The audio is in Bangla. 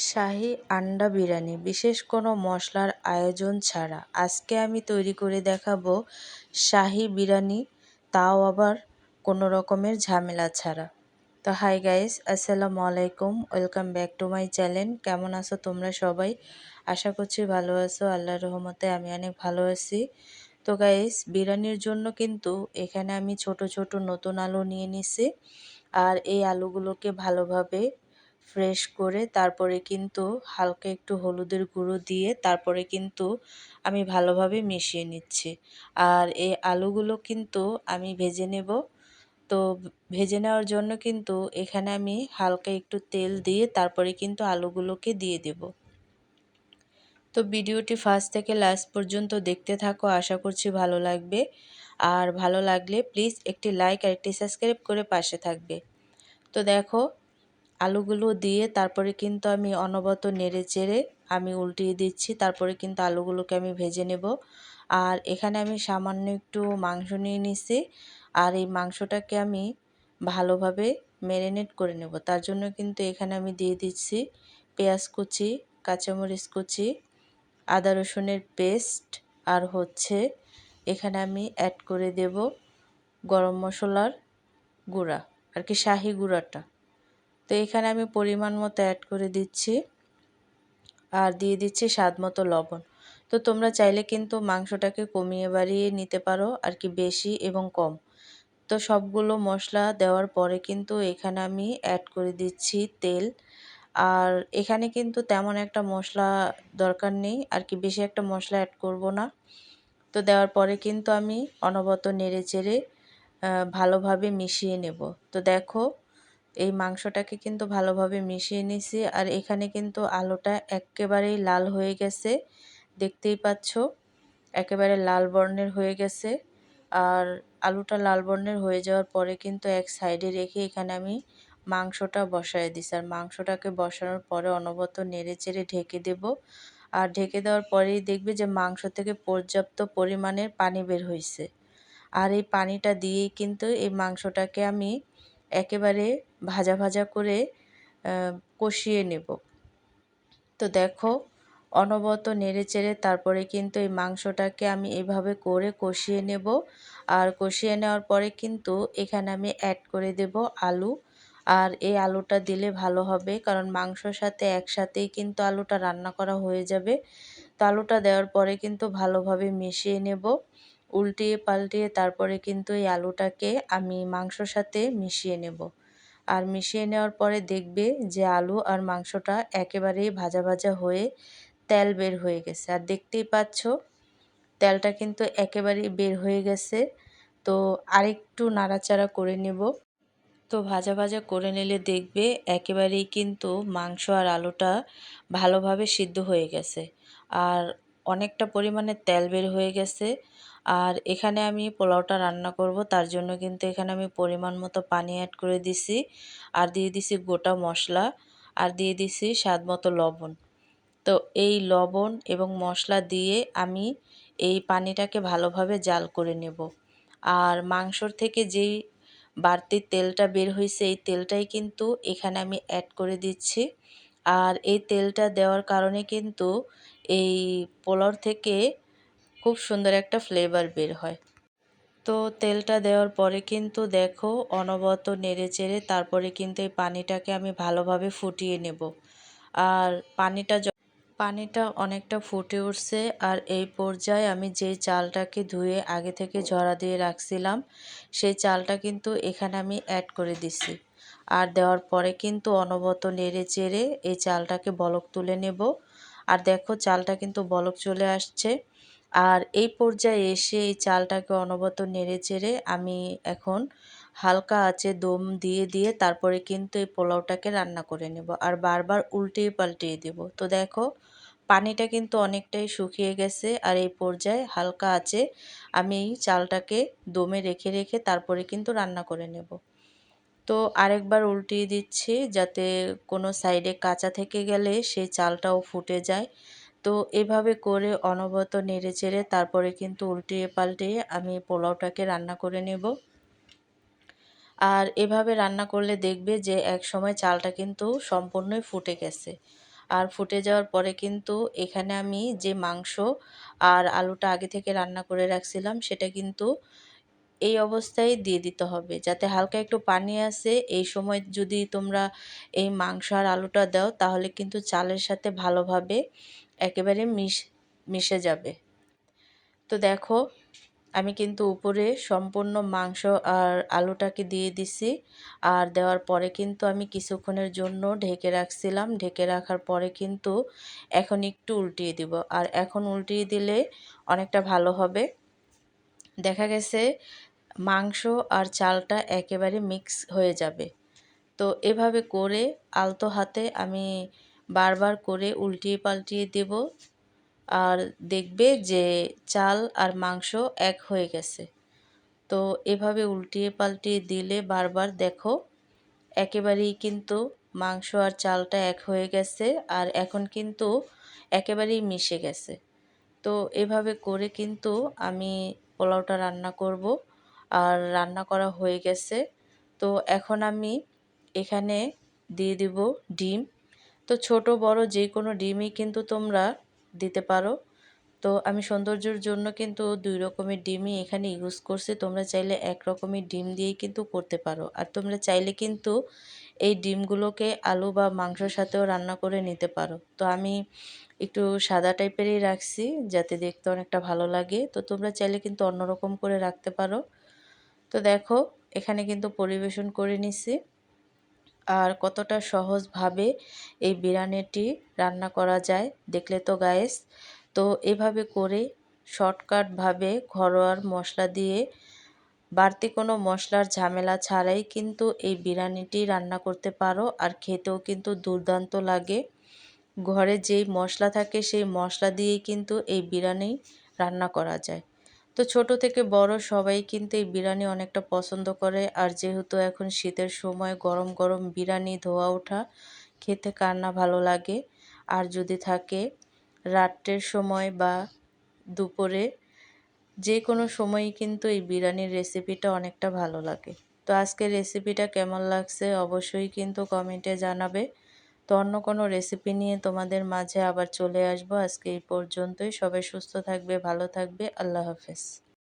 শাহী আন্ডা বিরিয়ানি বিশেষ কোনো মশলার আয়োজন ছাড়া আজকে আমি তৈরি করে দেখাবো শাহী বিরিয়ানি, তাও আবার কোনো রকমের ঝামেলা ছাড়া। তো হাই গাইস, আসসালামু আলাইকুম, welcome back to my channel. কেমন আছো তোমরা সবাই? আশা করছি ভালো আছো। আল্লাহর রহমতে আমি অনেক ভালো আছি। তো গাইস, বিরিয়ানির জন্য কিন্তু এখানে আমি ছোট ছোট নতুন আলু নিয়ে নিছি। আর এই আলুগুলোকে ভালোভাবে ফ্রেশ করে তারপরে কিন্তু হালকা একটু হলুদের গুঁড়ো দিয়ে তারপরে কিন্তু আমি ভালোভাবে মিশিয়ে নিচ্ছি। আর এই আলুগুলো কিন্তু আমি ভেজে নেব। তো ভেজে নেওয়ার জন্য কিন্তু এখানে আমি হালকা একটু তেল দিয়ে তারপরে কিন্তু আলুগুলোকে দিয়ে দেব। তো ভিডিওটি ফার্স্ট থেকে লাস্ট পর্যন্ত দেখতে থাকো, আশা করছি ভালো লাগবে। আর ভালো লাগলে প্লিজ একটি লাইক আর একটি সাবস্ক্রাইব করে পাশে থাকবে। তো দেখো, আলুগুলো দিয়ে তারপরে কিন্তু আমি অনবরত নেড়ে চেড়ে আমি উল্টিয়ে দিচ্ছি। তারপরে কিন্তু আলুগুলোকে আমি ভেজে নেব। আর এখানে আমি সামান্য একটু মাংস নিয়ে নিছি। আর এই মাংসটাকে আমি ভালোভাবে ম্যারিনেট করে নেব। তার জন্য কিন্তু এখানে আমি দিয়ে দিচ্ছি পেঁয়াজ কুচি, কাঁচামরিচ কুচি, আদা রসুনের পেস্ট, আর এখানে আমি অ্যাড করে দেব গরম মশলার গুঁড়া, আর কি শাহি গুঁড়াটা। তো এখানে আমি পরিমাণ মতো অ্যাড করে দিচ্ছি আর দিয়ে দিচ্ছি স্বাদ মতো লবণ। তো তোমরা চাইলে কিন্তু মাংসটাকে কমিয়ে বাড়িয়ে নিতে পারো, আর কি বেশি এবং কম। তো সবগুলো মশলা দেওয়ার পরে কিন্তু এখানে আমি অ্যাড করে দিচ্ছি তেল। আর এখানে কিন্তু তেমন একটা মশলা দরকার নেই, আর কি বেশি একটা মশলা অ্যাড করব না। তো দেওয়ার পরে কিন্তু আমি অনবরত নেড়ে চেড়ে ভালোভাবে মিশিয়ে নেব। তো দেখো, এই মাংসটাকে কিন্তু ভালোভাবে মিশিয়ে নিছি। আর এখানে কিন্তু আলুটা একেবারেই লাল হয়ে গেছে, দেখতেই পাচ্ছ একেবারে লাল বর্ণের হয়ে গেছে। আর আলুটা লাল বর্ণের হয়ে যাওয়ার পরে কিন্তু এক সাইডে রেখে এখানে আমি মাংসটা বসায় দিছি। আর মাংসটাকে বসানোর পরে অনবরত নেড়ে চেড়ে ঢেকে দেব। আর ঢেকে দেওয়ার পরেই দেখবে যে মাংস থেকে পর্যাপ্ত পরিমাণের পানি বের হয়েছে। আর এই পানিটা দিয়েই কিন্তু এই মাংসটাকে আমি একেবারে ভাজা ভাজা করে কষিয়ে নেব। তো দেখো, অনবরত নেড়েচেড়ে তারপরে কিন্তু এই মাংসটাকে আমি এভাবে করে কষিয়ে নেব। আর কষিয়ে নেওয়ার পরে কিন্তু এখানে আমি অ্যাড করে দেব আলু। আর এই আলুটা দিলে ভালো হবে, কারণ মাংসর সাথে একসাথেই কিন্তু আলুটা রান্না করা হয়ে যাবে। তো আলুটা দেওয়ার পরে কিন্তু ভালোভাবে মিশিয়ে নেব, উল্টিয়ে পাল্টিয়ে তারপরে কিন্তু এই আলুটাকে আমি মাংসর সাথে মিশিয়ে নেব। আর মিশিয়ে নেওয়ার পরে দেখবে যে আলু আর মাংসটা একেবারেই ভাজা ভাজা হয়ে তেল বের হয়ে গেছে। আর দেখতেই পাচ্ছ তেলটা কিন্তু একেবারেই বের হয়ে গেছে। তো আরেকটু নাড়াচাড়া করে নেব। তো ভাজা ভাজা করে নিলে দেখবে একেবারেই কিন্তু মাংস আর আলুটা ভালোভাবে সিদ্ধ হয়ে গেছে। আর অনেকটা পরিমাণে তেল বের হয়ে গেছে। আর এখানে আমি পোলাওটা রান্না করব, তার জন্য কিন্তু এখানে আমি পরিমাণ মতো পানি অ্যাড করে দিছি। আর দিয়ে দিছি গোটা মশলা, আর দিয়ে দিছি স্বাদ মতো লবণ। তো এই লবণ এবং মশলা দিয়ে আমি এই পানিটাকে ভালোভাবে জাল করে নেব। আর মাংসর থেকে যেই বাড়তি তেলটা বের হয়েছে এই তেলটাই কিন্তু এখানে আমি অ্যাড করে দিচ্ছি। আর এই তেলটা দেওয়ার কারণে কিন্তু এই পোলাও থেকে খুব সুন্দর একটা ফ্লেভার বের হয়। তো তেলটা দেওয়ার পরে কিন্তু দেখো অনবরত নেড়ে চেড়ে তারপরে কিন্তু এই পানিটাকে আমি ভালোভাবে ফুটিয়ে নেব। আর পানিটা অনেকটা ফুটে উঠছে। আর এই পর্যায়ে আমি যেই চালটাকে ধুয়ে আগে থেকে ঝরা দিয়ে রাখছিলাম সেই চালটা কিন্তু এখানে আমি অ্যাড করে দিছি। আর দেওয়ার পরে কিন্তু অনবরত নেড়ে চেড়ে এই চালটাকে বলক তুলে নেব। আর দেখো চালটা কিন্তু বলক চলে আসছে। আর এই পর্যায়ে এসে এই চালটাকে অনবরত নেড়ে চেড়ে আমি এখন হালকা আঁচে দম দিয়ে দিয়ে তারপরে কিন্তু এই পোলাওটাকে রান্না করে নেব। আর বারবার উল্টিয়ে পাল্টিয়ে দেব। তো দেখো, পানিটা কিন্তু অনেকটাই শুকিয়ে গেছে। আর এই পর্যায়ে হালকা আঁচে আমি এই চালটাকে দমে রেখে রেখে তারপরে কিন্তু রান্না করে নেব। তো আরেকবার উল্টিয়ে দিচ্ছি যাতে কোনো সাইডে কাঁচা থেকে গেলে সেই চালটাও ফুটে যায়। তো এভাবে করে অনবরত নেড়ে চেড়ে তারপরে কিন্তু উল্টিয়ে পাল্টিয়ে আমি পোলাওটাকে রান্না করে নেব। আর এভাবে রান্না করলে দেখবে যে এক সময় চালটা কিন্তু সম্পূর্ণই ফুটে গেছে। আর ফুটে যাওয়ার পরে কিন্তু এখানে আমি যে মাংস আর আলুটা আগে থেকে রান্না করে রাখছিলাম সেটা কিন্তু এই অবস্থায় দিয়ে দিতে হবে, যাতে হালকা একটু পানি আছে। এই সময় যদি তোমরা এই মাংস আর আলুটা দাও তাহলে কিন্তু চালের সাথে ভালোভাবে একেবারে মিশে যাবে। তো দেখো আমি কিন্তু উপরে সম্পূর্ণ মাংস আর আলুটাকে দিয়ে দিছি। আর দেওয়ার পরে কিন্তু আমি কিছুক্ষণের জন্য ঢেকে রাখছিলাম। ঢেকে রাখার পরে কিন্তু এখন একটু উল্টিয়ে দিব। আর এখন উল্টিয়ে দিলে অনেকটা ভালো হবে। দেখা গেছে মাংস আর চালটা একেবারে মিক্স হয়ে যাবে। তো এভাবে করে আলতো হাতে আমি বারবার করে উল্টিয়ে পাল্টিয়ে দেব। আর দেখবে যে চাল আর মাংস এক হয়ে গেছে। তো এভাবে উল্টিয়ে পাল্টিয়ে দিলে বারবার দেখো একেবারেই কিন্তু মাংস আর চালটা এক হয়ে গেছে। আর এখন কিন্তু একেবারেই মিশে গেছে। তো এভাবে করে কিন্তু আমি পোলাওটা রান্না করব। আর রান্না করা হয়ে গেছে। তো এখন আমি এখানে দিয়ে দিব ডিম। তো ছোট বড় যে কোনো ডিমই কিন্তু তোমরা দিতে পারো। তো আমি সৌন্দর্যের জন্য কিন্তু ২ রকমের ডিমই এখানে ইউজ করছি। তোমরা চাইলে এক রকমের ডিম দিয়েই কিন্তু করতে পারো। আর তোমরা চাইলে কিন্তু এই ডিমগুলোকে আলু বা মাংসর সাথেও রান্না করে নিতে পারো। তো আমি একটু সাদা টাইপেরই রাখছি যাতে দেখতে অনেকটা ভালো লাগে। তো তোমরা চাইলে কিন্তু অন্যরকম করে রাখতে পারো। তো দেখো এখানে কিন্তু পরিবেশন করে নিছি। আর কতটা সহজভাবে এই বিরিয়ানিটি রান্না করা যায় দেখলে তো গাইস। তো এভাবে করে শর্টকাটভাবে ঘরোয়া মশলা দিয়ে বাড়তি কোনো মশলার ঝামেলা ছাড়াই কিন্তু এই বিরিয়ানিটি রান্না করতে পারো। আর খেতেও কিন্তু দুর্দান্ত লাগে। ঘরে যেই মশলা থাকে সেই মশলা দিয়েই কিন্তু এই বিরিয়ানি রান্না করা যায়। তো ছোট থেকে বড় সবাই কিন্তু এই বিরিয়ানি অনেকটা পছন্দ করে। আর যেহেতু এখন শীতের সময় গরম গরম বিরিয়ানি ধোয়া ওঠা খেতে কার না ভালো লাগে। আর যদি থাকে রাত্রের সময় বা দুপুরে যে কোনো সময়ই কিন্তু এই বিরিয়ানির রেসিপিটা অনেকটা ভালো লাগে। তো আজকের রেসিপিটা কেমন লাগছে অবশ্যই কিন্তু কমেন্টে জানাবে। তো অন্য কোনো রেসিপি নিয়ে তোমাদের মাঝে আবার চলে আসবো। আজকে এই পর্যন্তই। সবাই সুস্থ থাকবে, ভালো থাকবে। আল্লাহ হাফেজ।